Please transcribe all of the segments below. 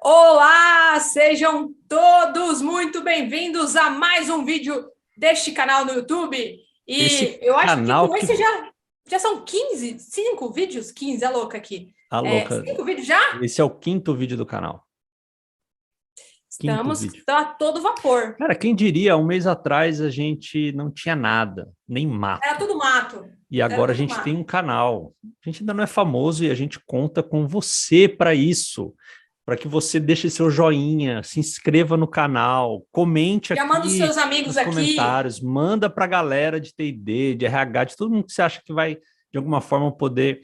Olá, sejam todos muito bem-vindos a mais um vídeo deste canal no YouTube. Esse Eu acho que canal com esse já são 5 vídeos? 15, é louca aqui. A louca. 5 vídeos já? Esse é o quinto vídeo do canal. Quinto Estamos vídeo. a todo vapor. Cara, quem diria, um mês atrás a gente não tinha nada, nem mato. Era tudo mato. E agora a gente tem um canal. A gente ainda não é famoso e a gente conta com você para isso. Para que você deixe seu joinha, se inscreva no canal, comente Já aqui manda os seus amigos nos aqui. comentários, manda para a galera de T&D, de RH, de todo mundo que você acha que vai, de alguma forma, poder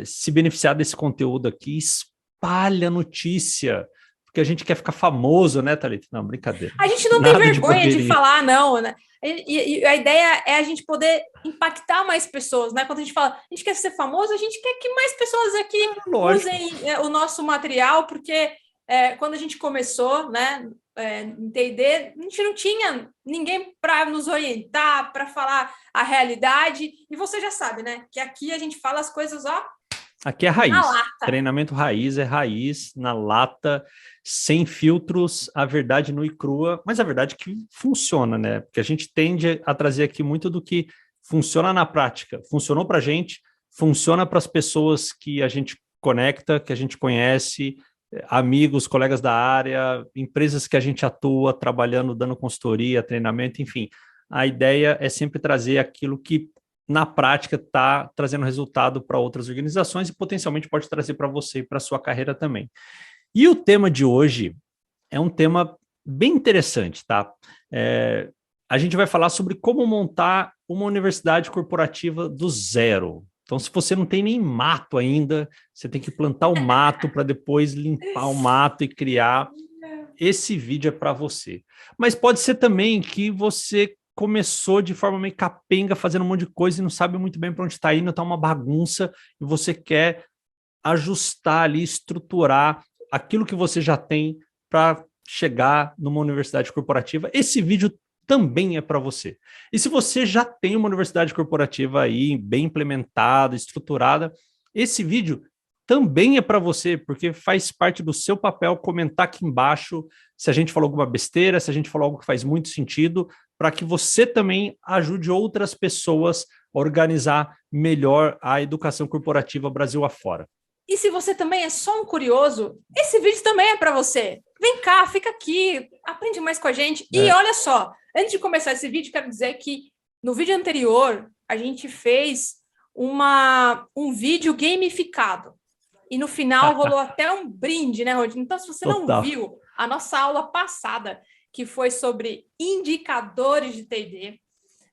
se beneficiar desse conteúdo aqui. Espalha a notícia, porque a gente quer ficar famoso, né, Thalita? Não, brincadeira. A gente não tem vergonha de falar, não, né? E a ideia é a gente poder impactar mais pessoas, né? Quando a gente fala, a gente quer ser famoso, a gente quer que mais pessoas aqui usem o nosso material, porque quando a gente começou, né, em T&D, a gente não tinha ninguém para nos orientar, para falar a realidade, e você já sabe, né, que aqui a gente fala as coisas, ó, aqui é raiz. Na lata. Treinamento raiz é raiz, na lata, sem filtros, a verdade nua e crua, mas a verdade que funciona, né? Porque a gente tende a trazer aqui muito do que funciona na prática. Funcionou para a gente, funciona para as pessoas que a gente conecta, que a gente conhece, amigos, colegas da área, empresas que a gente atua, trabalhando, dando consultoria, treinamento, enfim. A ideia é sempre trazer aquilo que na prática está trazendo resultado para outras organizações e potencialmente pode trazer para você e para a sua carreira também. E o tema de hoje é um tema bem interessante, tá? A gente vai falar sobre como montar uma universidade corporativa do zero. Então, se você não tem nem mato ainda, você tem que plantar o mato para depois limpar o mato e criar. Esse vídeo é para você. Mas pode ser também que você começou de forma meio capenga, fazendo um monte de coisa e não sabe muito bem para onde está indo, está uma bagunça e você quer ajustar ali, estruturar aquilo que você já tem para chegar numa universidade corporativa. Esse vídeo também é para você. E se você já tem uma universidade corporativa aí bem implementada, estruturada, esse vídeo também é para você, porque faz parte do seu papel comentar aqui embaixo se a gente falou alguma besteira, se a gente falou algo que faz muito sentido, para que você também ajude outras pessoas a organizar melhor a educação corporativa Brasil afora. E se você também é só um curioso, esse vídeo também é para você. Vem cá, fica aqui, aprende mais com a gente. E olha só, antes de começar esse vídeo, quero dizer que no vídeo anterior, a gente fez um vídeo gamificado. E no final rolou até um brinde, né, Rodrigo? Então, se você não viu a nossa aula passada, que foi sobre indicadores de T&D,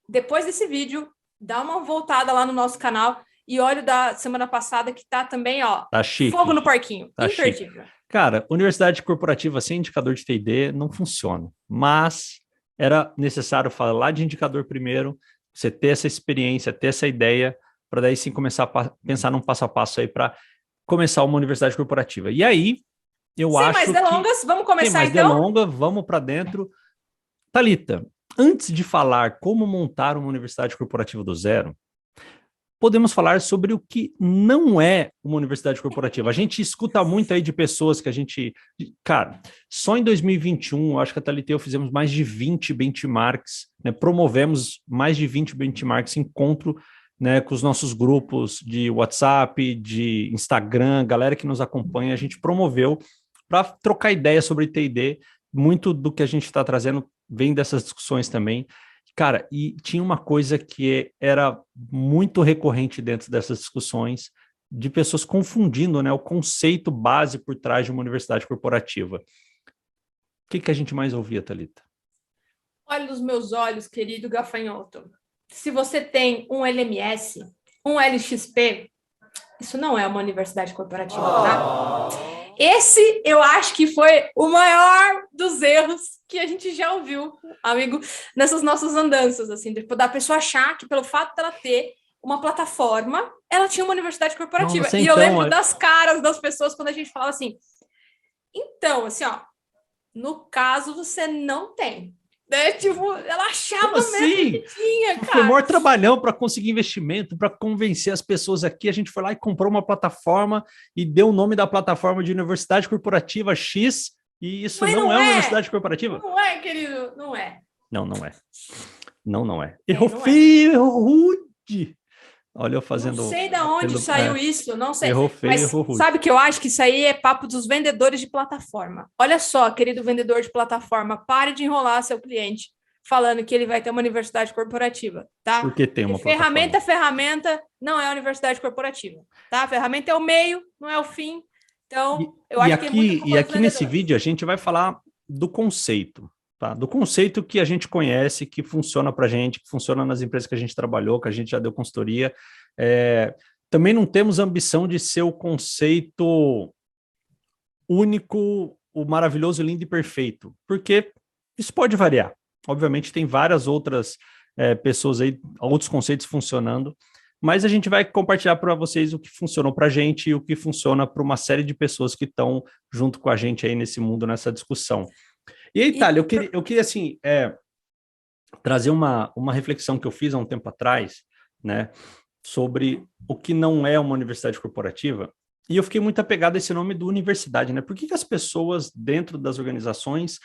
depois desse vídeo, dá uma voltada lá no nosso canal e olha o da semana passada que tá também, ó, tá chique. Fogo no parquinho, tá imperdível. Chique. Cara, universidade corporativa sem indicador de T&D não funciona, mas era necessário falar de indicador primeiro, você ter essa experiência, ter essa ideia, para daí sim começar a pensar num passo a passo aí para começar uma universidade corporativa. E aí, eu acho que... Sem mais delongas, vamos começar então? Sem mais delongas, vamos para dentro. Thalita, antes de falar como montar uma universidade corporativa do zero, podemos falar sobre o que não é uma universidade corporativa. A gente escuta muito aí de pessoas que a gente... Cara, só em 2021, acho que a Thalita e eu fizemos mais de 20 benchmarks, né? Promovemos mais de 20 benchmarks, encontro, né, com os nossos grupos de WhatsApp, de Instagram, galera que nos acompanha, a gente promoveu para trocar ideia sobre T&D. Muito do que a gente está trazendo vem dessas discussões também. Cara, e tinha uma coisa que era muito recorrente dentro dessas discussões, de pessoas confundindo, né, o conceito base por trás de uma universidade corporativa. O que a gente mais ouvia, Thalita? Olha nos meus olhos, querido gafanhoto. Se você tem um LMS, um LXP, isso não é uma universidade corporativa, tá? Esse, eu acho que foi o maior dos erros que a gente já ouviu, amigo, nessas nossas andanças, assim, da pessoa achar que pelo fato dela ter uma plataforma, ela tinha uma universidade corporativa. Nossa, e eu lembro das caras das pessoas quando a gente falava assim, então, assim, ó, no caso você não tem. né? Tipo, ela achava Como mesmo assim? que tinha, Foi o maior cara. trabalhão para conseguir investimento, para convencer as pessoas aqui. A gente foi lá e comprou uma plataforma e deu o nome da plataforma de Universidade Corporativa X, e isso Mas não não é uma é. universidade corporativa? Não é, querido. Não é. Não, não é. Não, não é. É, Errou não é. feio, errou rude. Olha eu Não fazendo. sei de onde saiu isso, não sei. Errou feio, Mas errou rude. sabe que eu acho que isso aí é papo dos vendedores de plataforma. Olha só, querido vendedor de plataforma, pare de enrolar seu cliente falando que ele vai ter uma universidade corporativa, tá? Porque tem Porque uma plataforma. ferramenta não é a universidade corporativa, tá? A ferramenta é o meio, não é o fim. E, Então, eu e acho que é muita aqui, e culpa dos aqui nesse vendedores. vídeo a gente vai falar do conceito, tá? Do conceito que a gente conhece, que funciona para a gente, que funciona nas empresas que a gente trabalhou, que a gente já deu consultoria. Também não temos ambição de ser o conceito único, o maravilhoso, lindo e perfeito, porque isso pode variar. Obviamente tem várias outras pessoas aí, outros conceitos funcionando, mas a gente vai compartilhar para vocês o que funcionou para a gente e o que funciona para uma série de pessoas que estão junto com a gente aí nesse mundo, nessa discussão. E aí, Thalia, eu queria assim, trazer uma reflexão que eu fiz há um tempo atrás, né, sobre o que não é uma universidade corporativa, e eu fiquei muito apegado a esse nome do universidade, né? Por que as pessoas dentro das organizações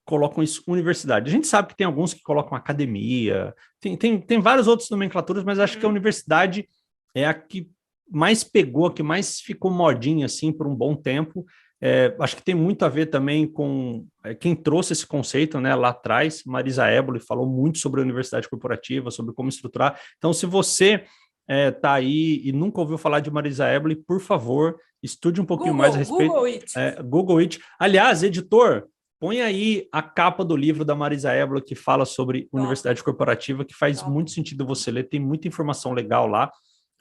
colocam isso universidade? A gente sabe que tem alguns que colocam academia, tem várias outras nomenclaturas, mas acho que a universidade é a que mais pegou, a que mais ficou modinha, assim, por um bom tempo. Acho que tem muito a ver também com quem trouxe esse conceito, né, lá atrás. Marisa Éboli falou muito sobre a universidade corporativa, sobre como estruturar. Então, se você tá aí e nunca ouviu falar de Marisa Éboli, por favor, estude um pouquinho mais a respeito. Google It. Google It. Aliás, editor, põe aí a capa do livro da Marisa Éboli que fala sobre universidade corporativa, que faz muito sentido você ler, tem muita informação legal lá.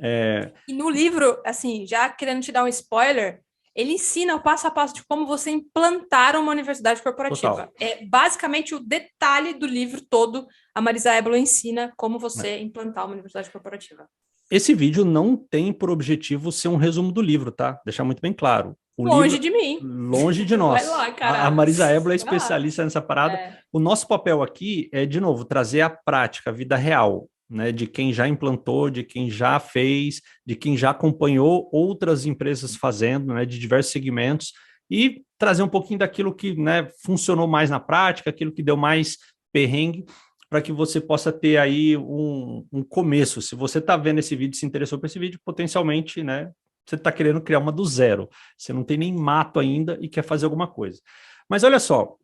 E no livro, assim, já querendo te dar um spoiler, ele ensina o passo a passo de como você implantar uma universidade corporativa. Total. É basicamente o detalhe do livro todo. A Marisa Ébolo ensina como você implantar uma universidade corporativa. Esse vídeo não tem por objetivo ser um resumo do livro, tá? Deixar muito bem claro. Longe livro, de mim. longe de nós. Vai lá, a Marisa Ébolo é especialista nessa parada. É. O nosso papel aqui é, de novo, trazer a prática, a vida real, né? De quem já implantou, de quem já fez, de quem já acompanhou outras empresas fazendo, né? De diversos segmentos, e trazer um pouquinho daquilo que, né, funcionou mais na prática, aquilo que deu mais perrengue, para que você possa ter aí um começo. Se você está vendo esse vídeo, se interessou por esse vídeo, potencialmente, né, você está querendo criar uma do zero. Você não tem nem mato ainda e quer fazer alguma coisa. Mas olha só,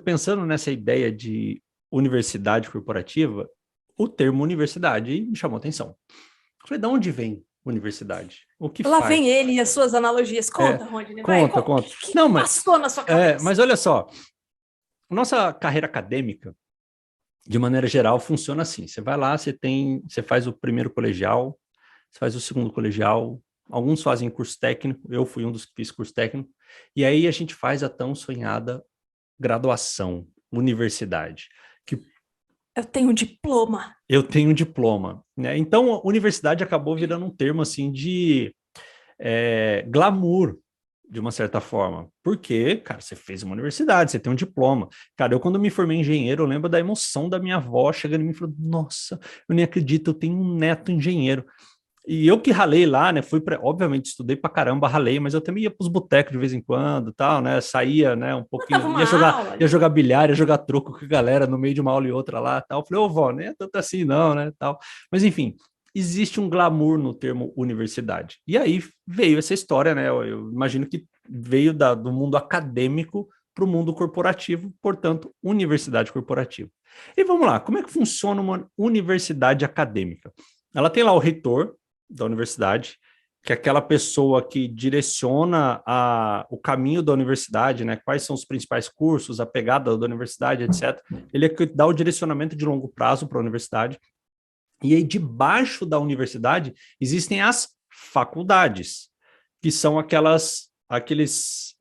pensando nessa ideia de universidade corporativa, o termo universidade me chamou a atenção. Eu falei, de onde vem universidade? O que Lá faz? vem ele e as suas analogias. Conta, Rodney. Conta. O que não, passou na sua cabeça? Mas olha só, nossa carreira acadêmica, de maneira geral, funciona assim. Você vai lá, você faz o primeiro colegial, você faz o segundo colegial, alguns fazem curso técnico, eu fui um dos que fiz curso técnico, e aí a gente faz a tão sonhada graduação, universidade. Eu tenho um diploma. Eu tenho um diploma, né? Então, a universidade acabou virando um termo assim de glamour, de uma certa forma. Porque, cara, você fez uma universidade, você tem um diploma. Cara, eu quando me formei engenheiro, eu lembro da emoção da minha avó chegando em mim e falando, nossa, eu nem acredito, eu tenho um neto engenheiro. E eu que ralei lá, né, obviamente estudei pra caramba, ralei, mas eu também ia pros botecos de vez em quando, tal, né, saía, né, um pouquinho, ia jogar bilhar, ia jogar truco com a galera no meio de uma aula e outra lá, tal. Eu falei, ô vó, nem é tanto assim não, né, tal. Mas enfim, existe um glamour no termo universidade. E aí veio essa história, né? Eu imagino que veio do mundo acadêmico para o mundo corporativo, portanto, universidade corporativa. E vamos lá, como é que funciona uma universidade acadêmica? Ela tem lá o reitor da universidade, que é aquela pessoa que direciona o caminho da universidade, né? Quais são os principais cursos, a pegada da universidade, etc. Ele é que dá o direcionamento de longo prazo para a universidade. E aí, debaixo da universidade, existem as faculdades, que são aqueles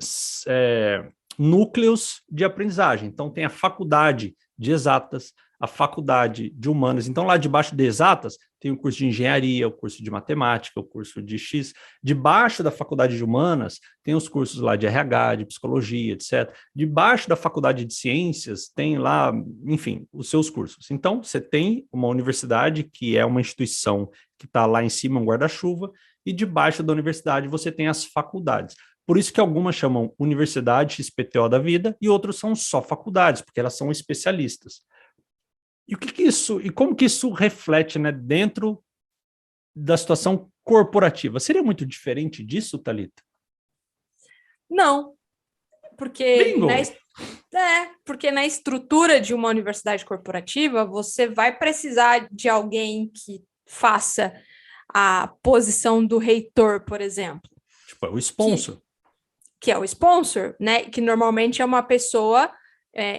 núcleos de aprendizagem. Então, tem a faculdade de exatas, a faculdade de humanas. Então, lá debaixo de exatas, tem o curso de engenharia, o curso de matemática, o curso de X. Debaixo da faculdade de humanas, tem os cursos lá de RH, de psicologia, etc. Debaixo da faculdade de ciências, tem lá, enfim, os seus cursos. Então, você tem uma universidade que é uma instituição que está lá em cima, um guarda-chuva, e debaixo da universidade você tem as faculdades. Por isso que algumas chamam Universidade XPTO da vida e outras são só faculdades, porque elas são especialistas. E o que isso, e como que isso reflete, né, dentro da situação corporativa? Seria muito diferente disso, Thalita? Não, porque Bingo! porque na estrutura de uma universidade corporativa, você vai precisar de alguém que faça a posição do reitor, por exemplo. Tipo, é o sponsor. Que é o sponsor, né? Que normalmente é uma pessoa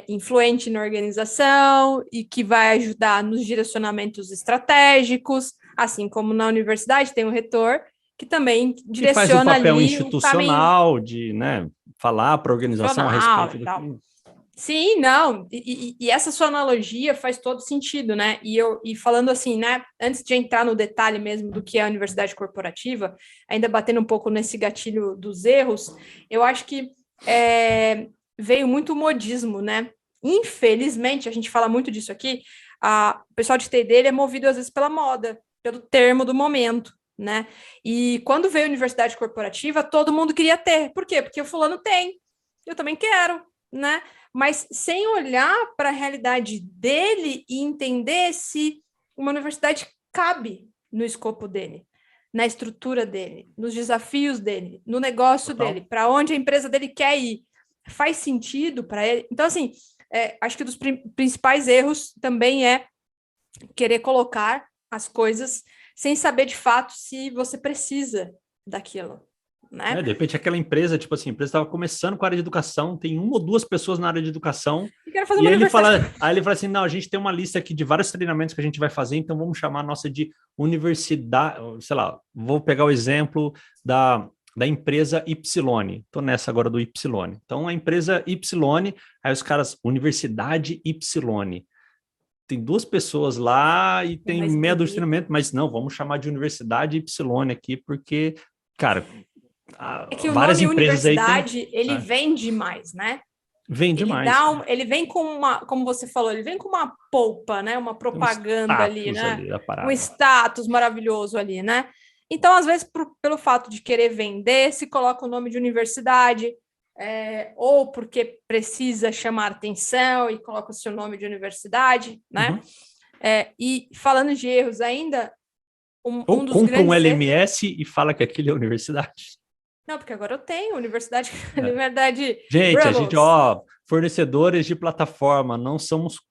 influente na organização e que vai ajudar nos direcionamentos estratégicos, assim como na universidade tem o reitor, que também direciona faz o papel ali institucional de, né, falar para a organização a respeito do que... Sim, não, e essa sua analogia faz todo sentido, né? E falando assim, né? Antes de entrar no detalhe mesmo do que é a universidade corporativa, ainda batendo um pouco nesse gatilho dos erros, eu acho que veio muito modismo, né? Infelizmente, a gente fala muito disso aqui, o pessoal de TD ele é movido às vezes pela moda, pelo termo do momento, né? E quando veio a universidade corporativa, todo mundo queria ter. Por quê? Porque o fulano tem, eu também quero, né? Mas sem olhar para a realidade dele e entender se uma universidade cabe no escopo dele, na estrutura dele, nos desafios dele, no negócio dele, para onde a empresa dele quer ir. Faz sentido para ele? Então, assim, acho que dos principais erros também é querer colocar as coisas sem saber de fato se você precisa daquilo. Né? De repente, aquela empresa, tipo assim, a empresa estava começando com a área de educação, tem uma ou duas pessoas na área de educação, e aí ele fala assim, não, a gente tem uma lista aqui de vários treinamentos que a gente vai fazer, então vamos chamar a nossa de universidade, sei lá, vou pegar o exemplo da empresa Y, estou nessa agora do Y. Então, a empresa Y, aí os caras, Universidade Y, tem duas pessoas lá e tem meia dúzia de treinamento, mas não, vamos chamar de Universidade Y aqui, porque, cara... É que o várias nome empresas universidade, aí tem... ele vem demais, né? Vem demais. Ele vem com uma, como você falou, ele vem com uma polpa, né? Uma propaganda ali, né? Um status maravilhoso ali, né? Então, às vezes, pelo fato de querer vender, se coloca o nome de universidade, ou porque precisa chamar atenção e coloca o seu nome de universidade, né? Uhum. E falando de erros ainda, ou dos compra um LMS e fala que aquilo é universidade. Não, porque agora eu tenho universidade, universidade. Gente, Ramos. A gente, fornecedores de plataforma, não somos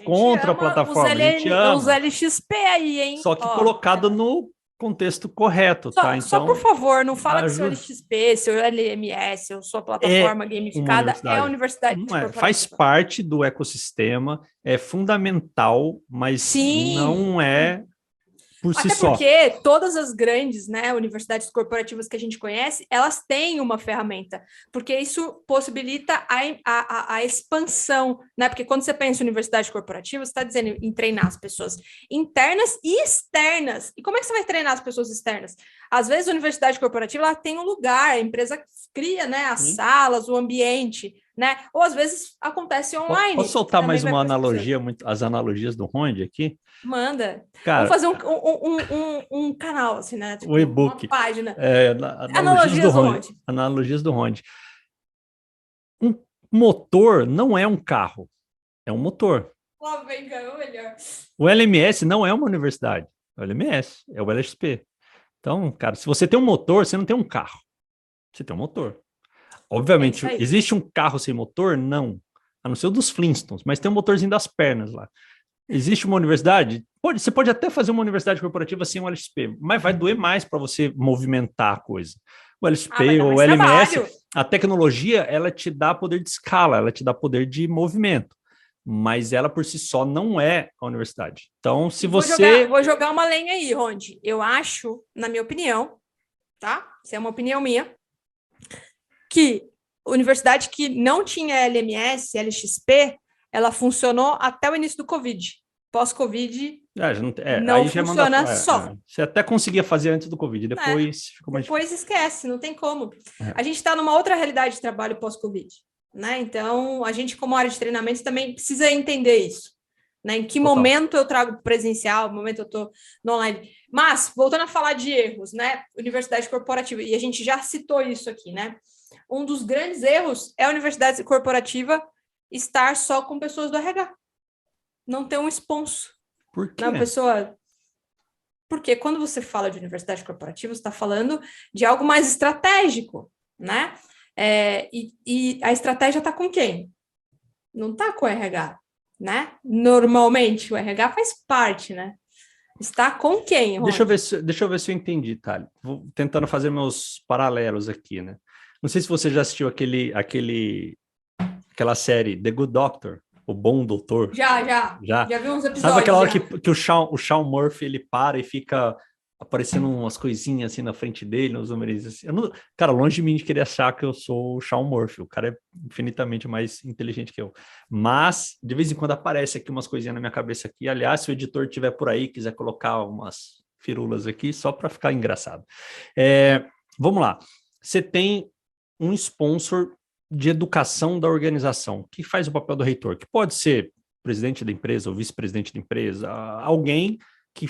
contra a plataforma. A gente ama. Os LXP aí, hein? Só que colocado no contexto correto, tá? Então, só por favor, não fala que seu LXP, seu LMS, ou sua plataforma gamificada é a universidade. Não é. Faz parte do ecossistema, é fundamental, mas Sim. não é por si só. Até porque todas as grandes, né, universidades corporativas que a gente conhece, elas têm uma ferramenta, porque isso possibilita a expansão, né? Porque quando você pensa em universidade corporativa, você está dizendo em treinar as pessoas internas e externas. E como é que você vai treinar as pessoas externas? Às vezes a universidade corporativa ela tem um lugar, a empresa cria, né, as salas, o ambiente, né? Ou às vezes acontece online. Posso soltar mais uma analogia, as analogias do Ronde aqui? Manda. Cara, vamos fazer um canal, assim, né? Tipo, o e-book. Uma página. Analogias do Ronde. Um motor não é um carro, é um motor. Lá vem, melhor. O LMS não é uma universidade, é o LMS, é o LXP. Então, cara, se você tem um motor, você não tem um carro. Você tem um motor. Obviamente, existe um carro sem motor? Não. A não ser o dos Flintstones, mas tem um motorzinho das pernas lá. Existe uma universidade? Você pode até fazer uma universidade corporativa sem um LXP, mas vai doer mais para você movimentar a coisa. O LXP ou o LMS, trabalho. A tecnologia, ela te dá poder de escala, ela te dá poder de movimento, mas ela por si só não é a universidade. Então, se você... Vou jogar uma lenha aí, Rondi. Eu acho, na minha opinião, tá? Isso é uma opinião minha, que universidade que não tinha LMS, LXP, ela funcionou até o início do Covid, pós-Covid não aí funciona só. Você até conseguia fazer antes do Covid, depois ficou mais depois difícil. Esquece, não tem como. A gente está numa outra realidade de trabalho pós-Covid, né? Então, a gente, como área de treinamento, também precisa entender isso. Né? Em que momento eu trago presencial, no momento eu estou no online. Mas, voltando a falar de erros, né? Universidade corporativa, e a gente já citou isso aqui, né? Um dos grandes erros é a universidade corporativa estar só com pessoas do RH. Não ter um sponsor. Por quê? Uma pessoa... Porque quando você fala de universidade corporativa, você está falando de algo mais estratégico, né? E a estratégia está com quem? Não está com o RH. Né? Normalmente o RH faz parte, né? Está com quem, Rony? Deixa eu ver se eu entendi, Thali. Vou tentando fazer meus paralelos aqui, né? Não sei se você já assistiu aquela série The Good Doctor, O Bom Doutor. Já vi uns episódios. Sabe aquela hora que o Sean Murphy ele para e fica aparecendo umas coisinhas assim na frente dele, uns números assim. Cara, longe de mim de querer achar que eu sou o Sean Murphy, o cara é infinitamente mais inteligente que eu. Mas, de vez em quando aparece aqui umas coisinhas na minha cabeça aqui. Aliás, se o editor estiver por aí, quiser colocar umas firulas aqui, só para ficar engraçado. Vamos lá. Você tem um sponsor de educação da organização, que faz o papel do reitor, que pode ser presidente da empresa ou vice-presidente da empresa, alguém que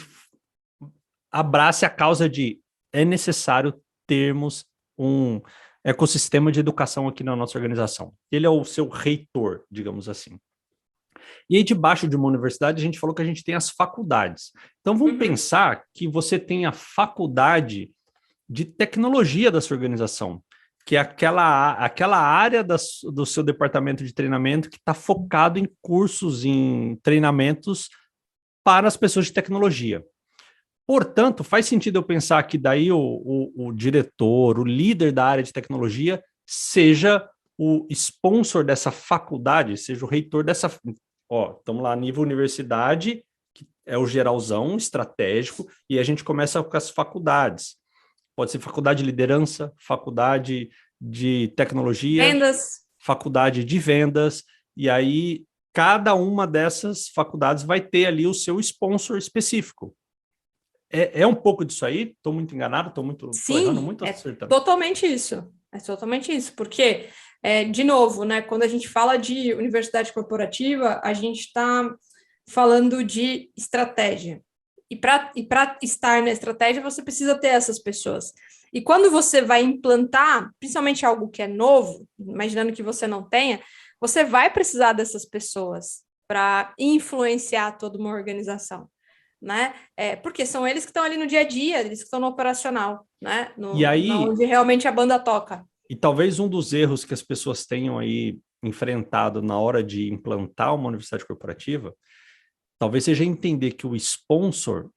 abrace a causa de é necessário termos um ecossistema de educação aqui na nossa organização. Ele é o seu reitor, digamos assim. E aí, debaixo de uma universidade, a gente falou que a gente tem as faculdades. Então, vamos pensar que você tem a faculdade de tecnologia da sua organização, que é aquela área do seu departamento de treinamento que está focado em cursos, em treinamentos para as pessoas de tecnologia. Portanto, faz sentido eu pensar que daí o diretor, o líder da área de tecnologia, seja o sponsor dessa faculdade, seja o reitor dessa... estamos lá, nível universidade, que é o geralzão, estratégico, e a gente começa com as faculdades. Pode ser faculdade de liderança, faculdade de tecnologia, vendas, faculdade de vendas, e aí cada uma dessas faculdades vai ter ali o seu sponsor específico. É um pouco disso aí? Estou muito enganado? Estou errando muito? Totalmente isso. É totalmente isso, porque, de novo, né, quando a gente fala de universidade corporativa, a gente está falando de estratégia. E para estar na estratégia, você precisa ter essas pessoas. E quando você vai implantar, principalmente algo que é novo, imaginando que você não tenha, você vai precisar dessas pessoas para influenciar toda uma organização. Né? Porque são eles que estão ali no dia a dia, eles que estão no operacional, né? Onde realmente a banda toca. E talvez um dos erros que as pessoas tenham aí enfrentado na hora de implantar uma universidade corporativa, talvez seja entender que o sponsor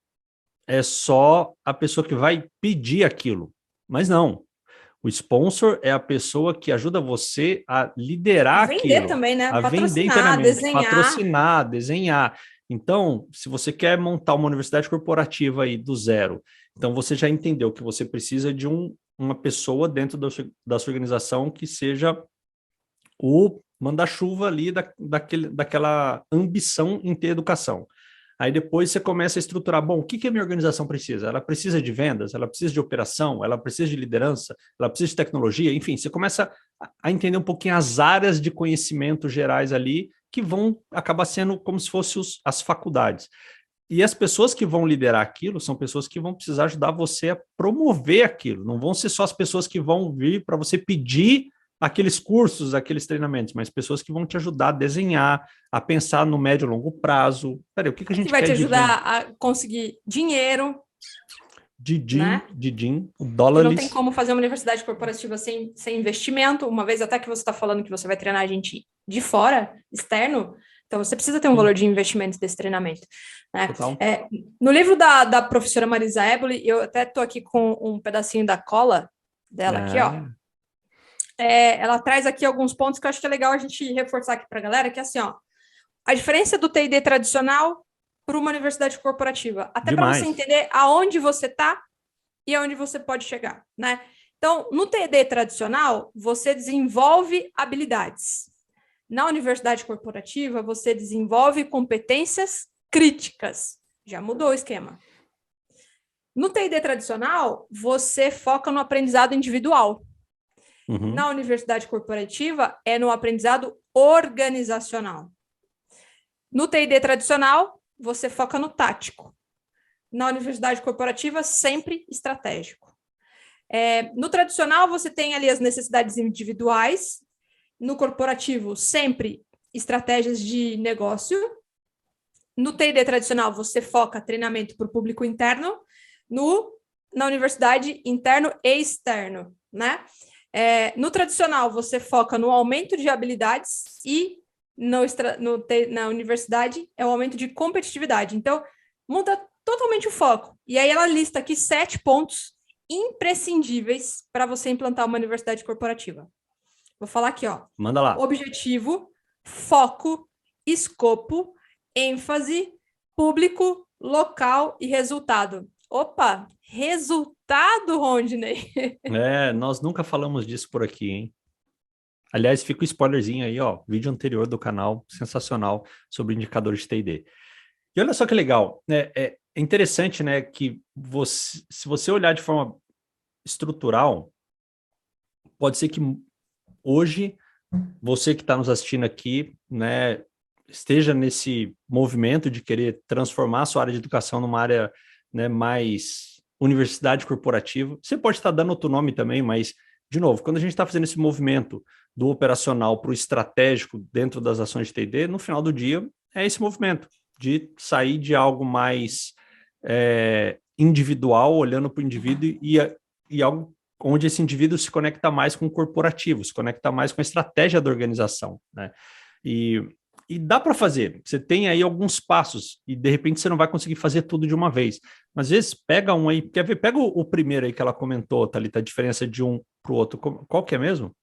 é só a pessoa que vai pedir aquilo. Mas não. O sponsor é a pessoa que ajuda você a liderar aquilo. Vender também, né? A vender internamente, patrocinar, desenhar. Então, se você quer montar uma universidade corporativa aí do zero, então você já entendeu que você precisa de uma pessoa dentro da sua organização que seja o manda-chuva ali daquela ambição em ter educação. Aí depois você começa a estruturar, bom, o que a minha organização precisa? Ela precisa de vendas, ela precisa de operação, ela precisa de liderança, ela precisa de tecnologia, enfim, você começa a entender um pouquinho as áreas de conhecimento gerais ali que vão acabar sendo como se fossem as faculdades. E as pessoas que vão liderar aquilo são pessoas que vão precisar ajudar você a promover aquilo, não vão ser só as pessoas que vão vir para você pedir aqueles cursos, aqueles treinamentos, mas pessoas que vão te ajudar a desenhar, a pensar no médio e longo prazo. Peraí, o que a gente quer? Vai te ajudar a conseguir dinheiro. Didin, o dólar. Não tem como fazer uma universidade corporativa sem investimento, uma vez até que você está falando que você vai treinar a gente de fora, externo, então você precisa ter um valor de investimento desse treinamento. Né? No livro da professora Marisa Eboli, eu até estou aqui com um pedacinho da cola dela aqui, ó. Ela traz aqui alguns pontos que eu acho que é legal a gente reforçar aqui para a galera, que é assim, ó, a diferença do T&D tradicional para uma universidade corporativa, até para você entender aonde você está e aonde você pode chegar, né? Então, no T&D tradicional, você desenvolve habilidades. Na universidade corporativa, você desenvolve competências críticas. Já mudou o esquema. No TID tradicional, você foca no aprendizado individual. Uhum. Na universidade corporativa, é no aprendizado organizacional. No TID tradicional, você foca no tático. Na universidade corporativa, sempre estratégico. No tradicional, você tem ali as necessidades individuais. No corporativo, sempre estratégias de negócio. No TID tradicional, você foca treinamento para o público interno. Na universidade, interno e externo, né? No tradicional, você foca no aumento de habilidades e na universidade é o aumento de competitividade. Então, muda totalmente o foco. E aí ela lista aqui 7 pontos imprescindíveis para você implantar uma universidade corporativa. Vou falar aqui, ó. Manda lá. Objetivo, foco, escopo, ênfase, público, local e resultado. Opa, resultado, Rondney. Nós nunca falamos disso por aqui, hein? Aliás, fica o spoilerzinho aí, ó, vídeo anterior do canal, sensacional, sobre indicadores de TID. E olha só que legal, né? É interessante, né, que se você olhar de forma estrutural, pode ser que hoje, você que está nos assistindo aqui, né, esteja nesse movimento de querer transformar a sua área de educação numa área, né, mais universidade corporativa. Você pode estar dando outro nome também, mas, de novo, quando a gente está fazendo esse movimento do operacional para o estratégico dentro das ações de TD, no final do dia, é esse movimento de sair de algo mais individual, olhando para o indivíduo e algo onde esse indivíduo se conecta mais com o corporativo, se conecta mais com a estratégia da organização, né? E dá para fazer. Você tem aí alguns passos e, de repente, você não vai conseguir fazer tudo de uma vez. Mas, às vezes, pega um aí. Quer ver? Pega o primeiro aí que ela comentou, Thalita, a diferença de um para o outro. Qual que é mesmo?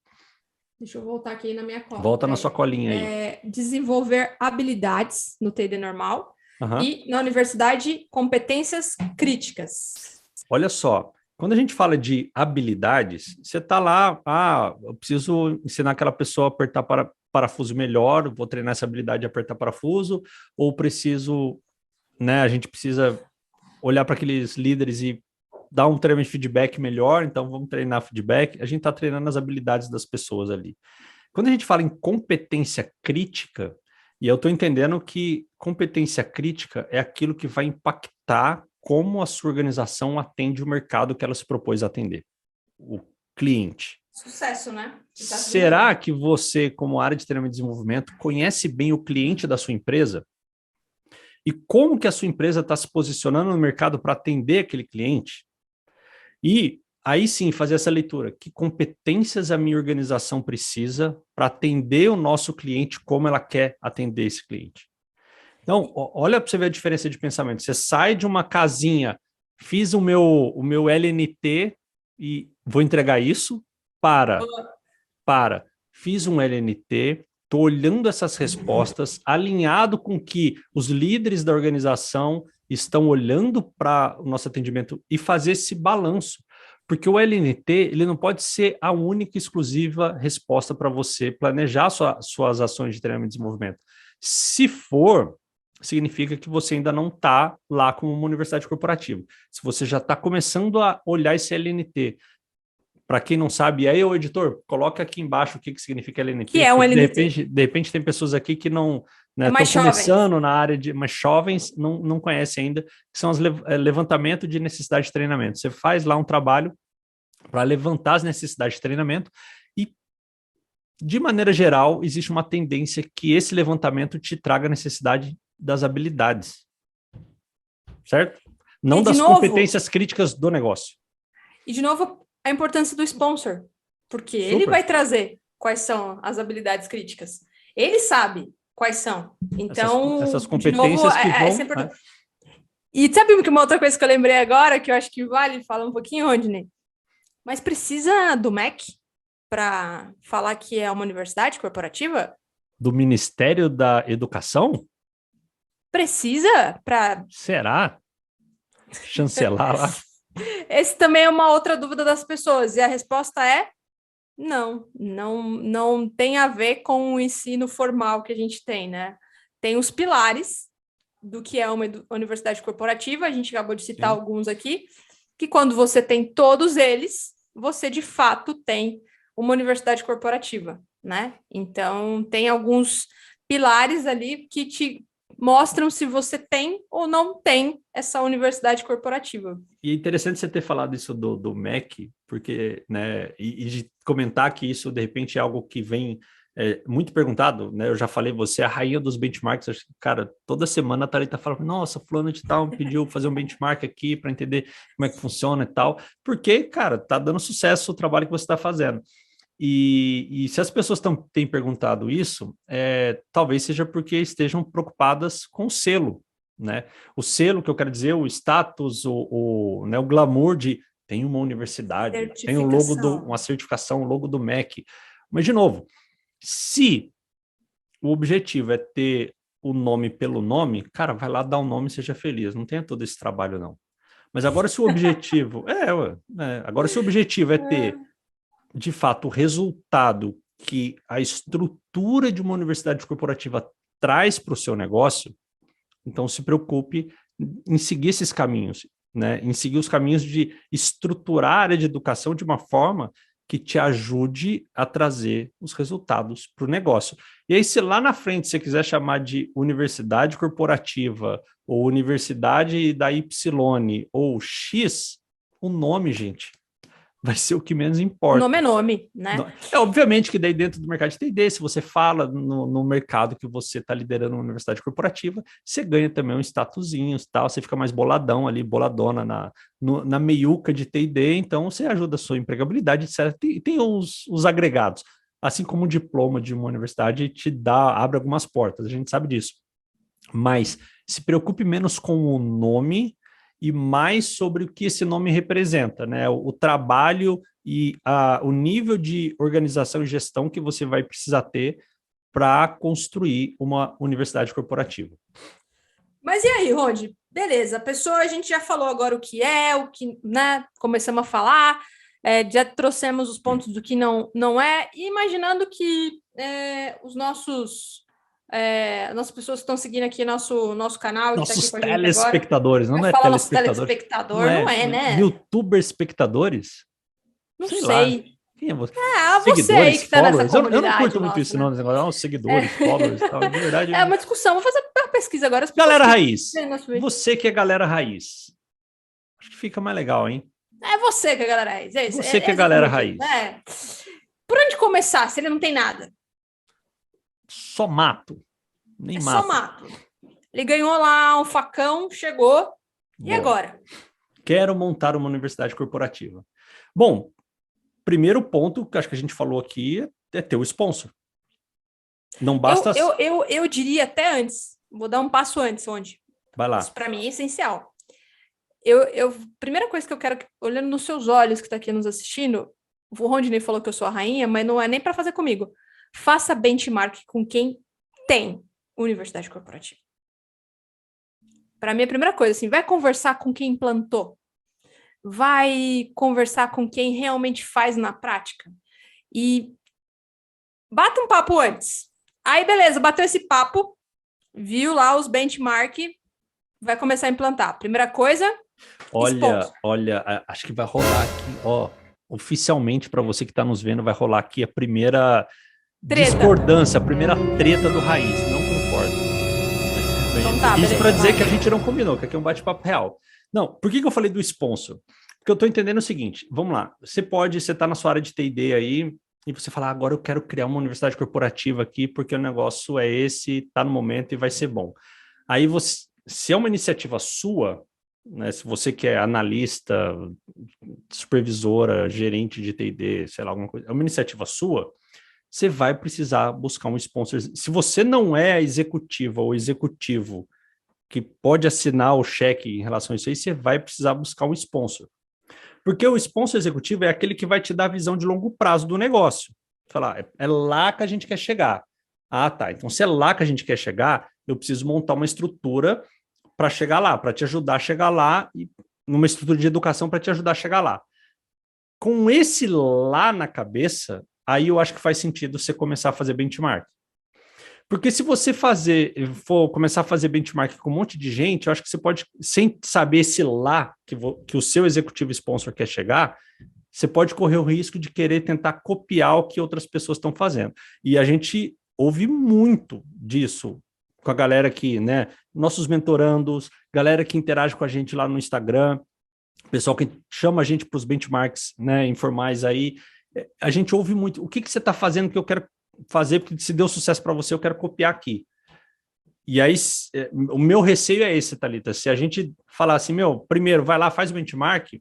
Deixa eu voltar aqui na minha cola. Volta na sua colinha aí. Desenvolver habilidades no TD normal e, na universidade, competências críticas. Olha só. Quando a gente fala de habilidades, você está lá, eu preciso ensinar aquela pessoa a apertar parafuso melhor, vou treinar essa habilidade de apertar parafuso, ou preciso, né, a gente precisa olhar para aqueles líderes e dar um treinamento de feedback melhor, então vamos treinar feedback, a gente está treinando as habilidades das pessoas ali. Quando a gente fala em competência crítica, e eu estou entendendo que competência crítica é aquilo que vai impactar como a sua organização atende o mercado que ela se propôs a atender, o cliente. Sucesso, né? Será que você, como área de treinamento e desenvolvimento, conhece bem o cliente da sua empresa? E como que a sua empresa está se posicionando no mercado para atender aquele cliente? E aí sim, fazer essa leitura. Que competências a minha organização precisa para atender o nosso cliente como ela quer atender esse cliente? Então, olha para você ver a diferença de pensamento. Você sai de uma casinha, fiz o meu LNT e vou entregar isso, fiz um LNT, estou olhando essas respostas, alinhado com que os líderes da organização estão olhando para o nosso atendimento e fazer esse balanço. Porque o LNT ele não pode ser a única e exclusiva resposta para você planejar suas ações de treinamento e desenvolvimento. Se for, significa que você ainda não está lá como uma universidade corporativa. Se você já está começando a olhar esse LNT, para quem não sabe, e aí, o editor, coloca aqui embaixo o que significa LNT. Que é um LNT. De repente tem pessoas aqui que não estão começando na área de, mas jovens não conhecem ainda, que são os levantamento de necessidade de treinamento. Você faz lá um trabalho para levantar as necessidades de treinamento e, de maneira geral, existe uma tendência que esse levantamento te traga a necessidade das habilidades, certo? Não das competências críticas do negócio. E, de novo, a importância do sponsor, porque ele vai trazer quais são as habilidades críticas. Ele sabe quais são. Então, essas competências de novo, que vão... sempre... E sabe uma outra coisa que eu lembrei agora, que eu acho que vale falar um pouquinho, Rodney? Mas precisa do MEC para falar que é uma universidade corporativa? Do Ministério da Educação? Precisa para... Será? Chancelar lá? Esse também é uma outra dúvida das pessoas, e a resposta é não tem a ver com o ensino formal que a gente tem, né? Tem os pilares do que é uma universidade corporativa, a gente acabou de citar Sim. alguns aqui, que quando você tem todos eles, você de fato tem uma universidade corporativa, né? Então, tem alguns pilares ali que te mostram se você tem ou não tem essa universidade corporativa. E é interessante você ter falado isso do MEC, porque, né, e de comentar que isso, de repente, é algo que vem muito perguntado, né? Eu já falei, você é a rainha dos benchmarks. Cara, toda semana a Thalita fala, nossa, fulano de tal pediu fazer um benchmark aqui para entender como é que funciona e tal, porque, cara, tá dando sucesso o trabalho que você está fazendo. E se as pessoas têm perguntado isso, talvez seja porque estejam preocupadas com o selo, né? O selo, que eu quero dizer, o status, né, o glamour de tem uma universidade, tem um logo uma certificação, o logo do MEC. Mas, de novo, se o objetivo é ter o nome pelo nome, cara, vai lá dar um nome e seja feliz. Não tenha todo esse trabalho, não. Mas agora se o objetivo... agora se o objetivo é ter, de fato, o resultado que a estrutura de uma universidade corporativa traz para o seu negócio, então se preocupe em seguir esses caminhos, né? Em seguir os caminhos de estruturar a área de educação de uma forma que te ajude a trazer os resultados para o negócio. E aí, se lá na frente você quiser chamar de universidade corporativa, ou universidade da Y, ou X, o nome, gente, vai ser o que menos importa. Nome é nome, né? Obviamente que daí dentro do mercado de T&D, se você fala no mercado que você está liderando uma universidade corporativa, você ganha também um statusinho, tal, você fica mais boladão ali, boladona na meiuca de T&D, então você ajuda a sua empregabilidade, etc. Tem os agregados, assim como o diploma de uma universidade abre algumas portas, a gente sabe disso. Mas se preocupe menos com o nome e mais sobre o que esse nome representa, né? O trabalho e o nível de organização e gestão que você vai precisar ter para construir uma universidade corporativa. Mas e aí, Rod? Beleza, a gente já falou agora o que, né? Começamos a falar, já trouxemos os pontos do que não é, e imaginando que as pessoas que estão seguindo aqui nosso canal, nossos que tá aqui com a gente telespectadores, agora, não é telespectador, não é, né? Youtuber espectadores? Não sei. Lá. Quem é você? Você aí que está nessa comunidade. Eu não curto muito isso, não, os seguidores, followers e tal, de verdade. É uma discussão, vou fazer uma pesquisa agora. Galera raiz, você que é galera raiz. Acho que fica mais legal, hein? É você que é galera raiz. Você que é galera raiz. Por onde começar, se ele não tem nada? Só mato. Nem mato. Só mato. Ele ganhou lá um facão, chegou. E agora? Quero montar uma universidade corporativa. Bom, primeiro ponto que acho que a gente falou aqui é ter o sponsor. Não basta... Eu diria até antes. Vou dar um passo antes, onde? Vai lá. Isso para mim é essencial. Primeira coisa que eu quero, olhando nos seus olhos que está aqui nos assistindo, o Rondinei falou que eu sou a rainha, mas não é nem para fazer comigo. Faça benchmark com quem tem universidade corporativa. Para mim, a primeira coisa, assim, vai conversar com quem implantou. Vai conversar com quem realmente faz na prática. E bata um papo antes. Aí, beleza, bateu esse papo, viu lá os benchmark, vai começar a implantar. Primeira coisa, Olha, acho que vai rolar aqui, oficialmente para você que está nos vendo, vai rolar aqui a primeira discordância, a primeira treta do Raiz. Não concordo. Então tá, isso para dizer que a gente não combinou, que aqui é um bate-papo real. Não, por que eu falei do sponsor? Porque eu estou entendendo o seguinte, vamos lá, você está na sua área de T&D aí, e você fala, agora eu quero criar uma universidade corporativa aqui, porque o negócio é esse, está no momento e vai ser bom. Aí se é uma iniciativa sua, né, se você que é analista, supervisora, gerente de T&D, sei lá, alguma coisa, é uma iniciativa sua, você vai precisar buscar um sponsor. Se você não é executiva ou executivo que pode assinar o cheque em relação a isso aí, você vai precisar buscar um sponsor. Porque o sponsor executivo é aquele que vai te dar a visão de longo prazo do negócio. Falar, é lá que a gente quer chegar. Ah, tá. Então, se é lá que a gente quer chegar, eu preciso montar uma estrutura para chegar lá, para te ajudar a chegar lá, e numa estrutura de educação para te ajudar a chegar lá. Com esse lá na cabeça, aí eu acho que faz sentido você começar a fazer benchmark. Porque se você for começar a fazer benchmark com um monte de gente, eu acho que você pode, sem saber se lá que o seu executivo sponsor quer chegar, você pode correr o risco de querer tentar copiar o que outras pessoas estão fazendo. E a gente ouve muito disso com a galera que, né, nossos mentorandos, galera que interage com a gente lá no Instagram, pessoal que chama a gente para os benchmarks, né, informais aí, a gente ouve muito, o que você está fazendo que eu quero fazer, porque se deu sucesso para você, eu quero copiar aqui. E aí, o meu receio é esse, Thalita, se a gente falar assim, primeiro, vai lá, faz o benchmark,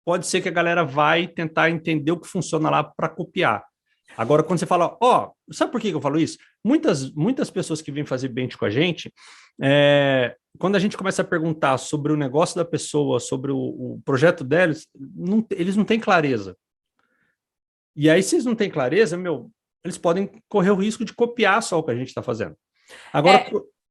pode ser que a galera vai tentar entender o que funciona lá para copiar. Agora, quando você fala, sabe por que eu falo isso? Muitas pessoas que vêm fazer bench com a gente, quando a gente começa a perguntar sobre o negócio da pessoa, sobre o projeto deles, eles não têm clareza. E aí, se eles não têm clareza, eles podem correr o risco de copiar só o que a gente está fazendo. Agora,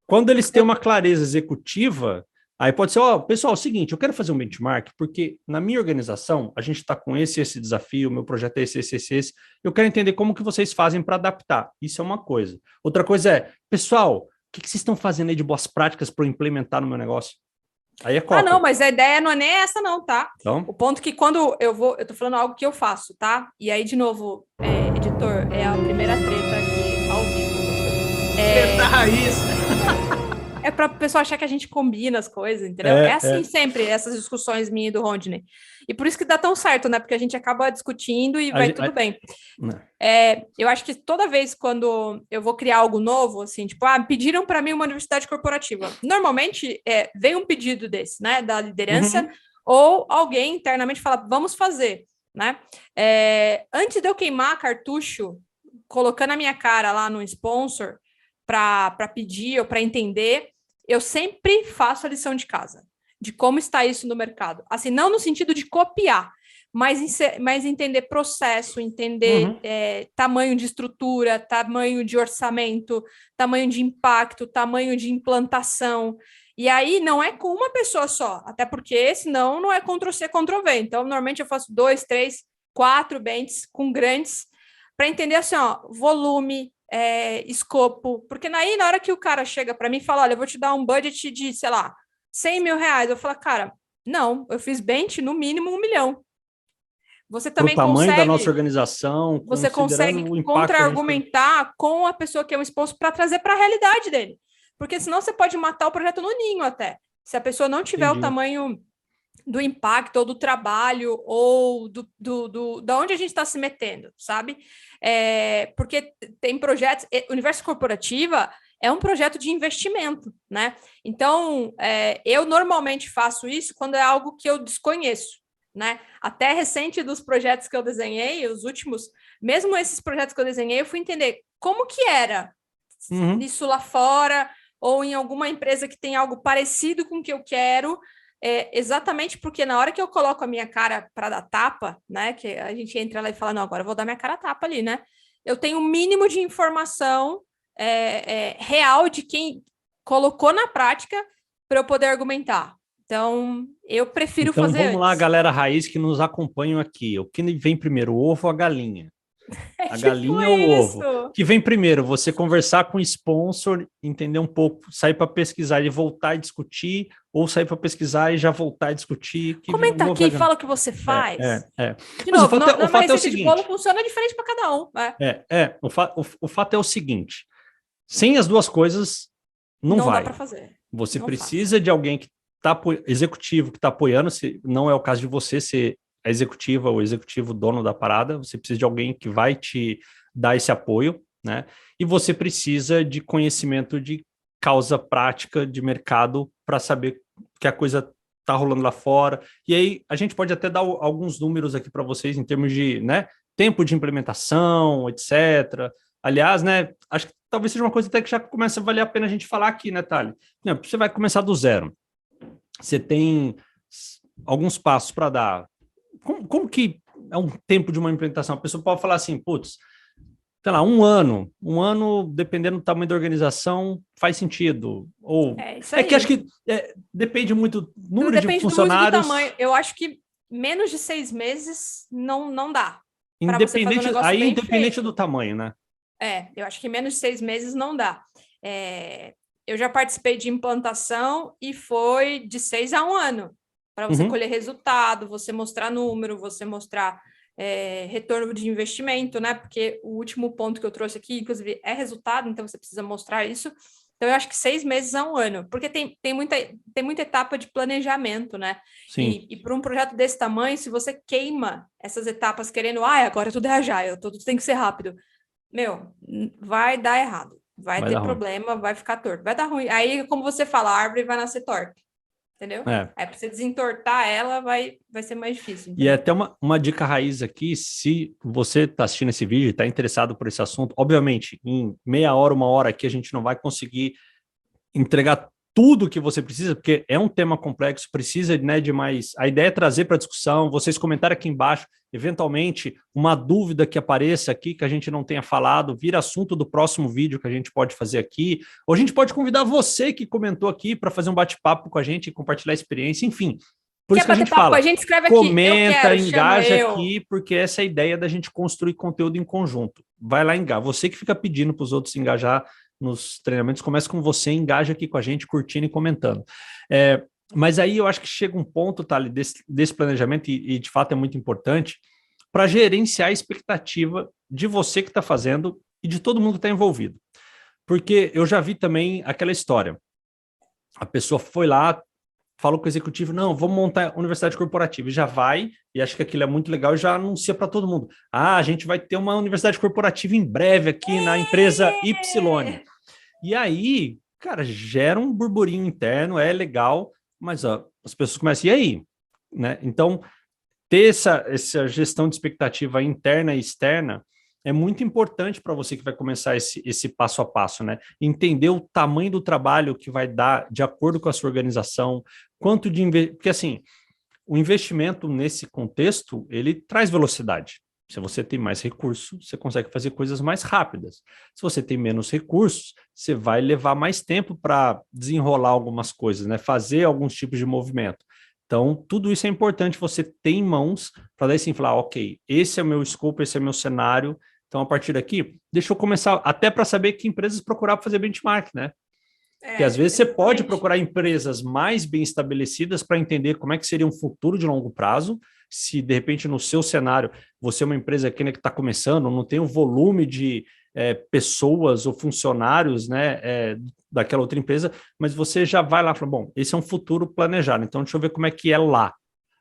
quando eles têm uma clareza executiva, aí pode ser, pessoal, é o seguinte, eu quero fazer um benchmark, porque na minha organização, a gente está com esse desafio, meu projeto é esse, eu quero entender como que vocês fazem para adaptar. Isso é uma coisa. Tô pessoal, o que vocês estão fazendo aí de boas práticas para eu implementar no meu negócio? Aí é copa. Não, mas a ideia não é nem essa não, tá? Então? O ponto que quando eu tô falando algo que eu faço, tá? E aí, de novo, editor, é a primeira treta aqui ao vivo. Treta raiz! É para o pessoal achar que a gente combina as coisas, entendeu? É assim sempre, essas discussões minhas e do Rodney. E por isso que dá tão certo, né? Porque a gente acaba discutindo e vai tudo bem. Eu acho que toda vez quando eu vou criar algo novo, assim, tipo, pediram para mim uma universidade corporativa. Normalmente, vem um pedido desse, né? Da liderança, ou alguém internamente fala, vamos fazer, né? Antes de eu queimar cartucho, colocando a minha cara lá no sponsor, para pedir ou para entender, eu sempre faço a lição de casa, de como está isso no mercado. Assim, não no sentido de copiar, mas entender processo, entender tamanho de estrutura, tamanho de orçamento, tamanho de impacto, tamanho de implantação. E aí não é com uma pessoa só, até porque senão não é Ctrl+C, Ctrl+V. Então, normalmente eu faço 2, 3, 4 benches com grandes, para entender assim, volume, escopo, porque aí na hora que o cara chega para mim e fala, olha, eu vou te dar um budget de, sei lá, 100 mil reais, eu falo, cara, não, eu fiz bench no mínimo 1 milhão. Você também tamanho consegue, da nossa organização, você consegue contra-argumentar com a pessoa que é um sponsor para trazer para a realidade dele, porque senão você pode matar o projeto no ninho até, se a pessoa não tiver o tamanho do impacto, ou do trabalho, ou da onde a gente está se metendo, sabe? Porque tem projetos... Universo Corporativa é um projeto de investimento, né? Então, eu normalmente faço isso quando é algo que eu desconheço, né? Até recente dos projetos que eu desenhei, os últimos, mesmo esses projetos que eu desenhei, eu fui entender como que era isso lá fora, ou em alguma empresa que tem algo parecido com o que eu quero, exatamente porque na hora que eu coloco a minha cara para dar tapa, né, que a gente entra lá e fala, não, agora eu vou dar minha cara a tapa ali, né, eu tenho um mínimo de informação real de quem colocou na prática para eu poder argumentar. Então, eu prefiro fazer vamos lá, galera raiz que nos acompanham aqui. O que vem primeiro, o ovo ou a galinha? A galinha ou o ovo? Que vem primeiro, você conversar com o sponsor, entender um pouco, sair para pesquisar e voltar e discutir, ou sair para pesquisar e já voltar e discutir. Comenta aqui e fala o que você faz. De novo, o fato é o seguinte, de bolo funciona diferente para cada um. O fato é o seguinte, sem as duas coisas, não vai. Dá para fazer. Você precisa de alguém que está executivo, que está apoiando, se não é o caso de você ser a executiva ou executivo dono da parada, você precisa de alguém que vai te dar esse apoio, né? E você precisa de conhecimento de causa prática de mercado para saber que a coisa está rolando lá fora. E aí a gente pode até dar alguns números aqui para vocês em termos de, né, tempo de implementação, etc. Aliás, né, acho que talvez seja uma coisa até que já começa a valer a pena a gente falar aqui, né, Thali? Você vai começar do zero. Você tem alguns passos para dar. Como que é um tempo de uma implementação? A pessoa pode falar assim, putz, sei lá, um ano, dependendo do tamanho da organização, faz sentido. Ou que acho que depende muito do número de funcionários. Muito do tamanho. Eu acho que menos de 6 meses não dá. Independente do tamanho, né? Eu acho que menos de 6 meses não dá. Eu já participei de implantação e foi de 6 a 1 ano, para você colher resultado, você mostrar número, você mostrar retorno de investimento, né? Porque o último ponto que eu trouxe aqui, inclusive, é resultado, então você precisa mostrar isso. Então, eu acho que 6 meses a 1 ano, porque tem muita etapa de planejamento, né? Sim, E para um projeto desse tamanho, se você queima essas etapas querendo, agora tudo é agile, tudo tem que ser rápido, vai dar errado, vai vai ter dar ruim. problema, vai ficar torto, vai dar ruim. Aí, como você fala, a árvore vai nascer torta, entendeu? É. Aí, para você desentortar ela, vai ser mais difícil, E é entendeu? até uma dica raiz aqui, se você está assistindo esse vídeo e está interessado por esse assunto, obviamente, em meia hora, uma hora aqui, a gente não vai conseguir entregar tudo que você precisa, porque é um tema complexo, precisa, né, de mais. A ideia é trazer para a discussão, vocês comentarem aqui embaixo, eventualmente, uma dúvida que apareça aqui que a gente não tenha falado, vira assunto do próximo vídeo que a gente pode fazer aqui, ou a gente pode convidar você que comentou aqui para fazer um bate-papo com a gente e compartilhar a experiência, enfim. Por isso Quer que a bater gente papo com a fala, gente? Escreve aqui, eu comenta, quero, chama engaja eu. aqui, porque essa é a ideia da gente construir conteúdo em conjunto. Vai lá, engaja. Você que fica pedindo para os outros se engajar nos treinamentos, começa com você, engaja aqui com a gente, curtindo e comentando. Mas aí eu acho que chega um ponto, Thali, desse planejamento, e de fato é muito importante, para gerenciar a expectativa de você que está fazendo e de todo mundo que está envolvido. Porque eu já vi também aquela história. A pessoa foi lá, falou com o executivo, não, vamos montar a universidade corporativa, e já vai, e acho que aquilo é muito legal, e já anuncia para todo mundo. A gente vai ter uma universidade corporativa em breve aqui na empresa Y. E aí, cara, gera um burburinho interno, é legal, mas as pessoas começam, e aí? Né? Então, ter essa gestão de expectativa interna e externa é muito importante para você que vai começar esse passo a passo, né? Entender o tamanho do trabalho que vai dar de acordo com a sua organização, quanto de porque assim, o investimento nesse contexto, ele traz velocidade. Se você tem mais recursos, você consegue fazer coisas mais rápidas. Se você tem menos recursos, você vai levar mais tempo para desenrolar algumas coisas, né? Fazer alguns tipos de movimento. Então, tudo isso é importante você ter em mãos para daí sim falar, ok, esse é o meu escopo, esse é o meu cenário. Então, a partir daqui, deixa eu começar até para saber que empresas procurar para fazer benchmark, né? Porque às vezes você pode Exatamente. procurar empresas mais bem estabelecidas para entender como é que seria um futuro de longo prazo. Se de repente no seu cenário você é uma empresa que está começando, não tem o volume de pessoas ou funcionários, né, daquela outra empresa, mas você já vai lá e fala, bom, esse é um futuro planejado, então deixa eu ver como é que é lá.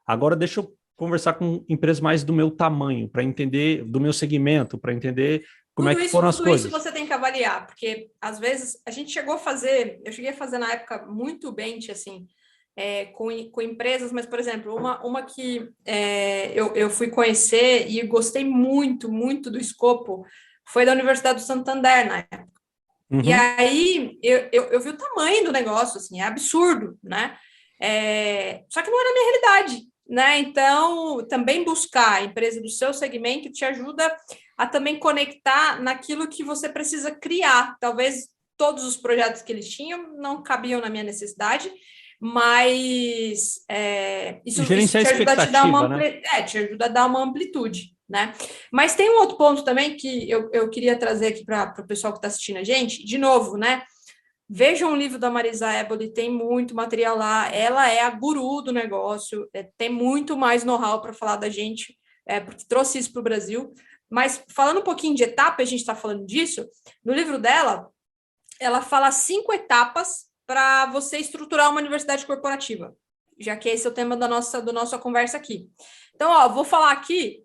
Agora deixa eu conversar com empresas mais do meu tamanho, para entender do meu segmento, para entender como é que foram as Tudo isso coisas. você tem que avaliar, porque às vezes a gente eu cheguei a fazer na época muito bench, assim, com empresas, mas, por exemplo, uma que eu fui conhecer e gostei muito, muito do escopo foi da Universidade do Santander, né? E Uhum. aí eu vi o tamanho do negócio, assim, é absurdo, né? Só que não era a minha realidade, né? Então, também buscar a empresa do seu segmento te ajuda a também conectar naquilo que você precisa criar. Talvez todos os projetos que eles tinham não cabiam na minha necessidade, mas isso Gerenciar a te ajuda a te dar expectativa, né? te ajuda a dar uma amplitude, né? Mas tem um outro ponto também que eu queria trazer aqui para o pessoal que está assistindo a gente, de novo, né? Vejam o livro da Marisa Eboli, tem muito material lá. Ela é a guru do negócio, tem muito mais know-how para falar da gente, porque trouxe isso para o Brasil. Mas falando um pouquinho de etapa, a gente está falando disso, no livro dela, ela fala 5 etapas para você estruturar uma universidade corporativa, já que esse é o tema da nossa conversa aqui. Então, vou falar aqui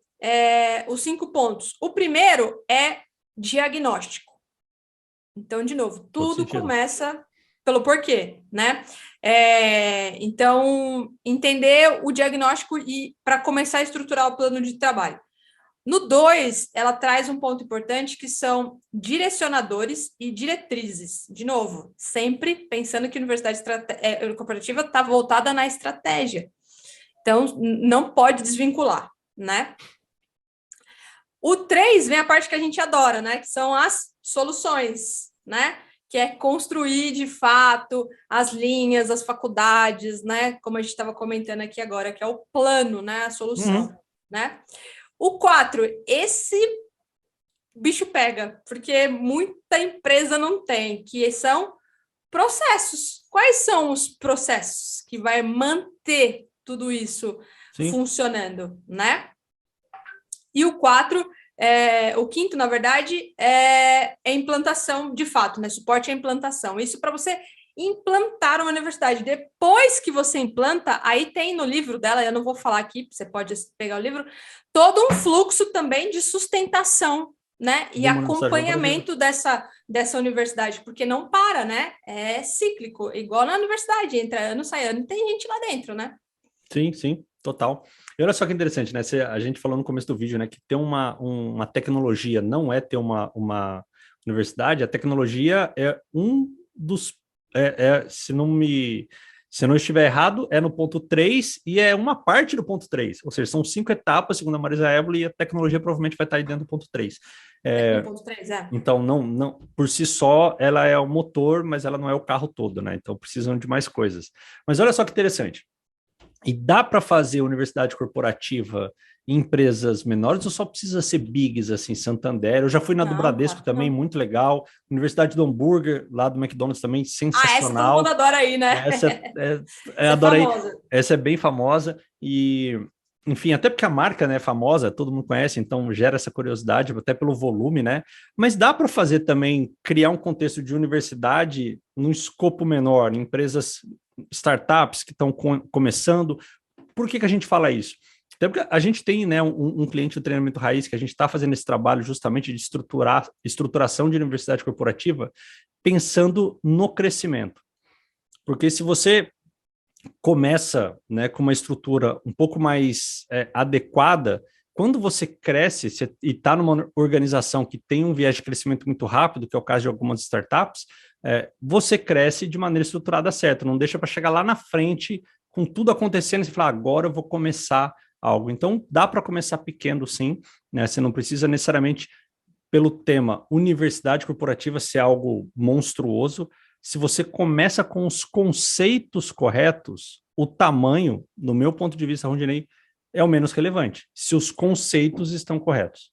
os 5 pontos. O primeiro é diagnóstico. Então, de novo, Todo tudo sentido. começa pelo porquê, né? Então, entender o diagnóstico e para começar a estruturar o plano de trabalho. No 2, ela traz um ponto importante que são direcionadores e diretrizes. De novo, sempre pensando que a universidade corporativa está voltada na estratégia. Então, não pode desvincular, né? O 3 vem a parte que a gente adora, né? Que são as soluções, né? Que é construir de fato as linhas, as faculdades, né? Como a gente estava comentando aqui agora, que é o plano, né? A solução, Uhum. né? O 4, esse o bicho pega, porque muita empresa não tem, que são processos. Quais são os processos que vai manter tudo isso funcionando, né? E o quinto, na verdade, é implantação de fato, né? Suporte à implantação. Isso para você implantar uma universidade. Depois que você implanta, aí tem no livro dela, eu não vou falar aqui, você pode pegar o livro, todo um fluxo também de sustentação, né? E acompanhamento dessa universidade, porque não para, né? É cíclico, igual na universidade, entra ano, sai ano, tem gente lá dentro, né? Sim, sim, total. E olha só que interessante, né? A gente falou no começo do vídeo, né? Que ter uma tecnologia não é ter uma universidade, a tecnologia é um dos. Se eu não estiver errado, é no ponto 3 e é uma parte do ponto 3. Ou seja, são 5 etapas, segundo a Marisa Éboli, e a tecnologia provavelmente vai estar aí dentro do ponto 3. No ponto 3, Então, não, por si só, ela é o motor, mas ela não é o carro todo, né? Então, precisam de mais coisas. Mas olha só que interessante. E dá para fazer universidade corporativa em empresas menores ou só precisa ser bigs, assim, Santander? Eu já fui na do Bradesco também, muito legal. Universidade do Hambúrguer, lá do McDonald's também, sensacional. Essa todo mundo adora aí, né? Adora aí. Essa é bem famosa e... Enfim, até porque a marca, né, é famosa, todo mundo conhece, então gera essa curiosidade, até pelo volume, né? Mas dá para fazer também, criar um contexto de universidade num escopo menor, em empresas, startups que estão começando. Por que a gente fala isso? Até porque a gente tem, né, um cliente do treinamento raiz que a gente está fazendo esse trabalho justamente de estruturação de universidade corporativa, pensando no crescimento. Porque se você começa, né, com uma estrutura um pouco mais adequada, quando você cresce e está numa organização que tem um viés de crescimento muito rápido, que é o caso de algumas startups, você cresce de maneira estruturada certa, não deixa para chegar lá na frente com tudo acontecendo e você falar, agora eu vou começar algo. Então, dá para começar pequeno, sim, né? Você não precisa necessariamente, pelo tema universidade corporativa, ser algo monstruoso. Se você começa com os conceitos corretos, o tamanho, no meu ponto de vista, Rondinei, é o menos relevante, se os conceitos estão corretos.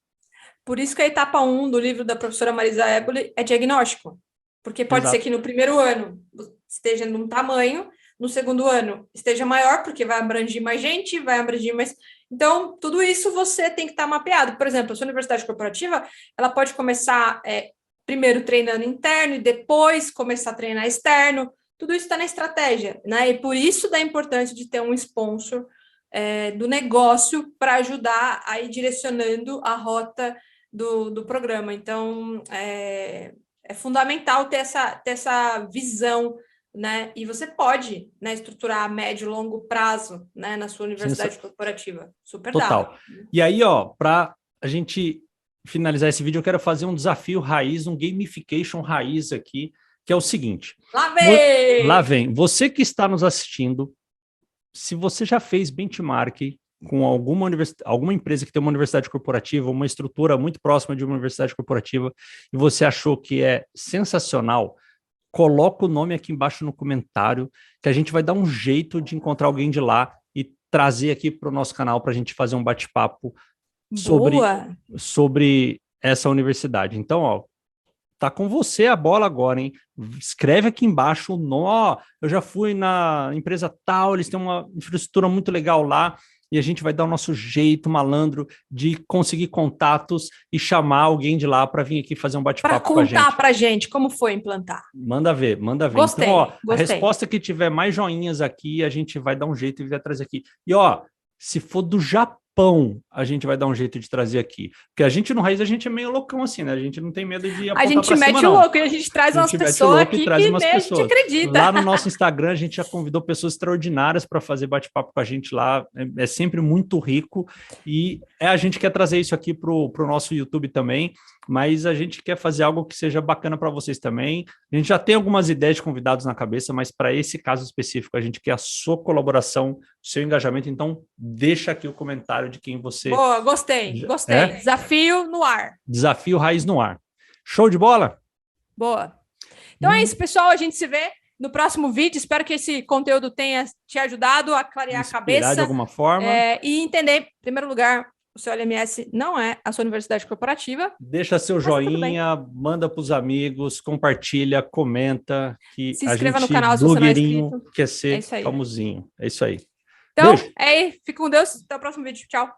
Por isso que a etapa 1 do livro da professora Marisa Éboli é diagnóstico, porque pode ser que no primeiro ano esteja num tamanho, no segundo ano esteja maior, porque vai abranger mais gente, vai abranger mais... Então, tudo isso você tem que estar mapeado. Por exemplo, a sua universidade corporativa, ela pode começar... primeiro treinando interno e depois começar a treinar externo, tudo isso está na estratégia, né? E por isso da importância de ter um sponsor do negócio para ajudar a ir direcionando a rota do programa. Então, é fundamental ter essa visão, né? E você pode, né, estruturar a médio e longo prazo, né, na sua universidade corporativa. Super total. Dá. E aí, para a gente finalizar esse vídeo, eu quero fazer um desafio raiz, um gamification raiz aqui, que é o seguinte. Lá vem. Você que está nos assistindo, se você já fez benchmark com alguma empresa que tem uma universidade corporativa, uma estrutura muito próxima de uma universidade corporativa, e você achou que é sensacional, coloca o nome aqui embaixo no comentário, que a gente vai dar um jeito de encontrar alguém de lá e trazer aqui para o nosso canal para a gente fazer um bate-papo sobre essa universidade. Então, ó, tá com você a bola agora, hein? Escreve aqui embaixo o nome. Eu já fui na empresa tal, eles têm uma infraestrutura muito legal lá, e a gente vai dar o nosso jeito malandro de conseguir contatos e chamar alguém de lá para vir aqui fazer um bate-papo com a gente. Para contar para a gente como foi implantar. Manda ver, manda ver. Gostei, então, ó, gostei. A resposta que tiver mais joinhas aqui, a gente vai dar um jeito e vai trazer aqui. E, ó, se for do Japão, a gente vai dar um jeito de trazer aqui. Porque a gente no Raiz, a gente é meio loucão assim, né? A gente não tem medo de apontar a gente pra mete cima, o não. louco e a gente traz umas pessoas aqui que nem a gente acredita. Lá no nosso Instagram, a gente já convidou pessoas extraordinárias para fazer bate-papo com a gente lá. É sempre muito rico. E a gente quer trazer isso aqui pro nosso YouTube também, mas a gente quer fazer algo que seja bacana para vocês também. A gente já tem algumas ideias de convidados na cabeça, mas para esse caso específico, a gente quer a sua colaboração, seu engajamento. Então, deixa aqui o comentário de quem você... Boa, gostei. Desafio no ar. Desafio Raiz no ar. Show de bola? Boa. Então é isso, pessoal. A gente se vê no próximo vídeo. Espero que esse conteúdo tenha te ajudado a clarear a cabeça. De alguma forma. E entender, em primeiro lugar, o seu LMS não é a sua universidade corporativa. Deixa seu joinha, manda para os amigos, compartilha, comenta, que se a inscreva gente, no canal se você não é blogueirinho, inscrito. quer ser É isso aí. famosinho. É isso aí. Então, Beijo. fica com Deus. Até o próximo vídeo. Tchau.